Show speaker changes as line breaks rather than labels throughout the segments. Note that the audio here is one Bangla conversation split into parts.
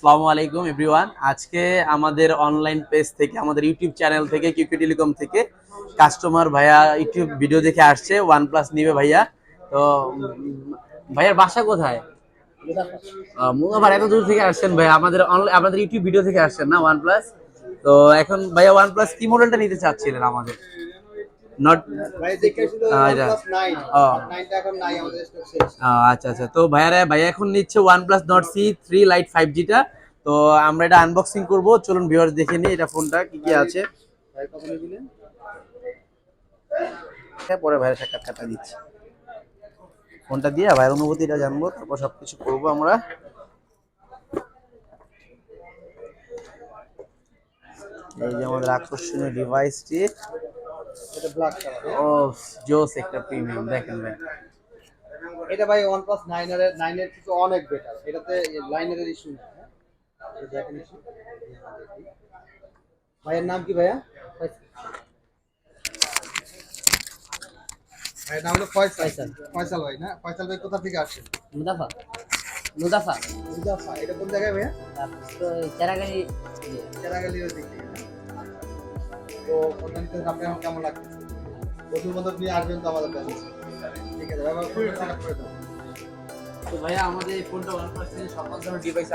আসসালামু আলাইকুম এভরিওয়ান। আজকে আমাদের অনলাইন পেজ থেকে, আমাদের ইউটিউব চ্যানেল থেকে, কিউকি টেলিকম থেকে কাস্টমার ভাইয়া ইউটিউব ভিডিও দেখে আসছে ওয়ানপ্লাস নিবে ভাইয়া। তো ভাইয়ার বাসা কোথায়? মুজাফার। এত দূর থেকে আসছেন ভাইয়া, আমাদের ইউটিউব ভিডিও থেকে আসছেন না ওয়ানপ্লাস? তো এখন ভাইয়া ওয়ানপ্লাস কি মডেলটা নিতে চাচ্ছিলেন আমাদের? নট
ভাই দেখেছিল
এটা
OnePlus 9
ও
বাট 9 টা এখন নাই আমাদের স্টক শেষ।
আচ্ছা আচ্ছা। তো ভাইয়া এখন নিচ্ছে OnePlus Nord CE 3 Lite 5G টা। তো আমরা এটা আনবক্সিং করব, চলুন ভিউয়ার্স দেখে নিই এটা ফোনটা কি কি
ভাই
আছে।
ভাই কত দিলেন?
হ্যাঁ, পরে ভাইয়ের সাক্ষাৎকারটা দিচ্ছি। ফোনটা দিয়ে ভাইয়ের অনুভূতিটা জানবো, তারপর সবকিছু করবো আমরা। এই যে আমাদের আকর্ষণীয় ডিভাইসটি।
এটা ব্ল্যাক কালার।
ও জোস একটা প্রিমিয়াম, দেখেন ভাই।
এটা ভাই OnePlus 9 এর থেকে অনেক বেটার। এটাতে লাইনারের ইস্যু নেই। এই দেখেন ইস্যু। ভাইয়ের নাম কি ভাইয়া? ভাইয়ের নাম হলো ফয়সাল। ফয়সাল ভাই না? ফয়সাল ভাই কোথা থেকে আসছেন?
মুদাফা মুদাফা
মুজাফা। এটা কোন জায়গায় ভাইয়া?
তো চেরাগালি
কেরাগালির দিক থেকে না? তো ওখান থেকে আপনি আমার কেমন লাগছে? বন্ধু বান্ধব নিয়ে আসবেন তো আমাদের কাছে। ঠিক আছে ভাই, ফোন সেটআপ করে দাও।
তো ভাইয়া আমাদের এই ফোনটা OnePlus থেকে সকল ধরনের ডিভাইস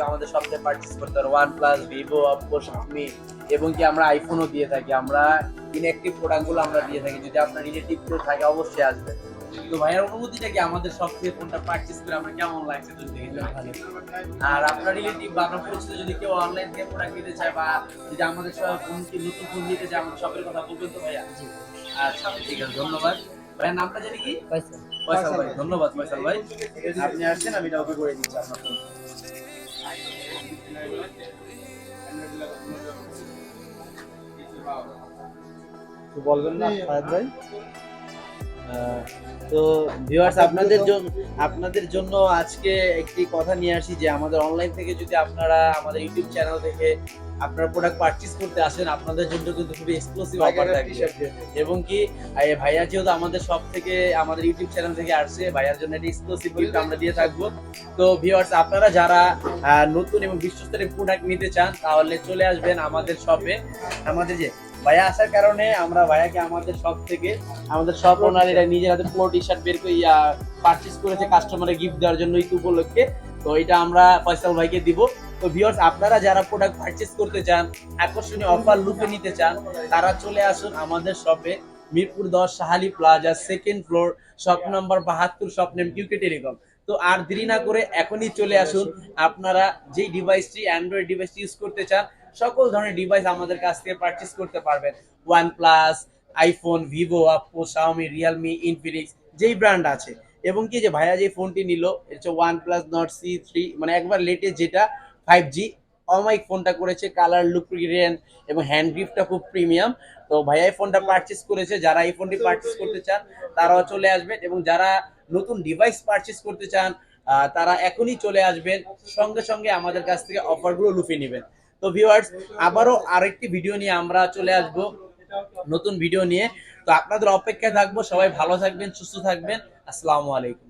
আমাদের সব থেকে পারচেজ করতে পারো। OnePlus, Vivo, Oppo, Xiaomi এবং কি আমরা আইফোনও দিয়ে থাকি। আমরা ইনঅ্যাক্টিভ প্রোডাক্টগুলো আমরা দিয়ে থাকি। যদি আপনার রিলেটিভ কেউ থাকে অবশ্যই আসবে। তো ভাইয়ার অনুভূতিটা কি আমাদের সব থেকে ফোনটা পারচেজ করে আমরা কেমন লাগছে যদি দেখে জানাবেন। আর আপনার রিলেটিভ বা আপনার পরিচিত যদি কেউ অনলাইন থেকে প্রোডাক্ট নিতে চায় বা যদি আমাদের সব ফোন কি নতুন ফোন নিতে চায়, আমাদের শপের কথা বলবেন তো ভাইয়া? আচ্ছা ঠিক আছে, ধন্যবাদ। ভাইয়ের নামটা জানি কি? ফয়সাল ভাই। ধন্যবাদ ফয়সাল ভাই, আপনি আসছেন, আমি এটা ওকে করে দিচ্ছি আপনার ফোন।
তো বলবেন না ফায়াদ ভাই?
তো ভিউয়ার্স, আপনাদের জন্য আজকে একটি কথা নিয়ে আসি যে আমাদের অনলাইন থেকে যদি আপনারা আমাদের ইউটিউব চ্যানেল থেকে আপনারা প্রোডাক্ট পারচেজ করতে আসেন, আপনাদের জন্য কিন্তু খুবই এক্সক্লুসিভ অফার থাকবে। এবং কি ভাইয়া যেহেতু আমাদের সব থেকে আমাদের ইউটিউব চ্যানেল থেকে আসছে, ভাইয়ার জন্য একটা এক্সক্লুসিভ গিফট আমরা দিয়ে থাকবো। তো ভিউয়ার্স, আপনারা যারা নতুন এবং বিশ্বস্তরের প্রোডাক্ট নিতে চান তাহলে চলে আসবেন আমাদের শপে। আমাদের যে ভাইয়া আসার কারণে আমরা ভাইয়াকে আমাদের সব ওনার এটা নিজের হাতে পুরো টি শার্ট বের করে পারচেজ করেছে কাস্টমারে গিফট দেওয়ার জন্য ঈদ উপলক্ষে। তো এটা আমরা ফয়সাল ভাইকে দিব। তো ভিউয়ার্স, আপনারা যারা প্রোডাক্ট পারচেজ করতে চান, আকর্ষণীয় অফার লুফে নিতে চান, তারা চলে আসুন আমাদের শপে। Mirpur 10 Shahali plaza, second floor, shop number 72, shop name QK telecom. তো আর দেরি না করে এখনই চলে আসুন। আপনারা যেই ডিভাইসটি অ্যান্ড্রয়েড ডিভাইসটি ইউজ করতে চান, সকল ধরনের ডিভাইস আমাদের কাছ থেকে পারচেজ করতে পারবেন। OnePlus, iPhone, Vivo, Oppo, Xiaomi, Realme, Infinix, যেই ব্র্যান্ড আছে। এবং কি যে ভাইয়া যে ফোনটি নিল, এটা হচ্ছে OnePlus Nord CE 3, মানে একবার লেটেস্ট যেটা 5G অমাইক ফোনটা করেছে। কালার, লুক, রিয়েন এবং হ্যান্ড গ্রিপটা খুব প্রিমিয়াম। তো ভাইয়া এই ফোনটা পারচেজ করেছে। যারা এই ফোনটি পারচেজ করতে চান তারাও চলে আসবেন, এবং যারা নতুন ডিভাইস পারচেজ করতে চান তারা এখনই চলে আসবেন। সঙ্গে সঙ্গে আমাদের কাছ থেকে অফারগুলো লুফে নেবেন। তো ভিউয়ার্স, আবারও আরেকটি ভিডিও নিয়ে আমরা চলে আসব, নতুন ভিডিও নিয়ে। তো আপনাদের অপেক্ষায় থাকবো। সবাই ভালো থাকবেন, সুস্থ থাকবেন। আসসালামু আলাইকুম।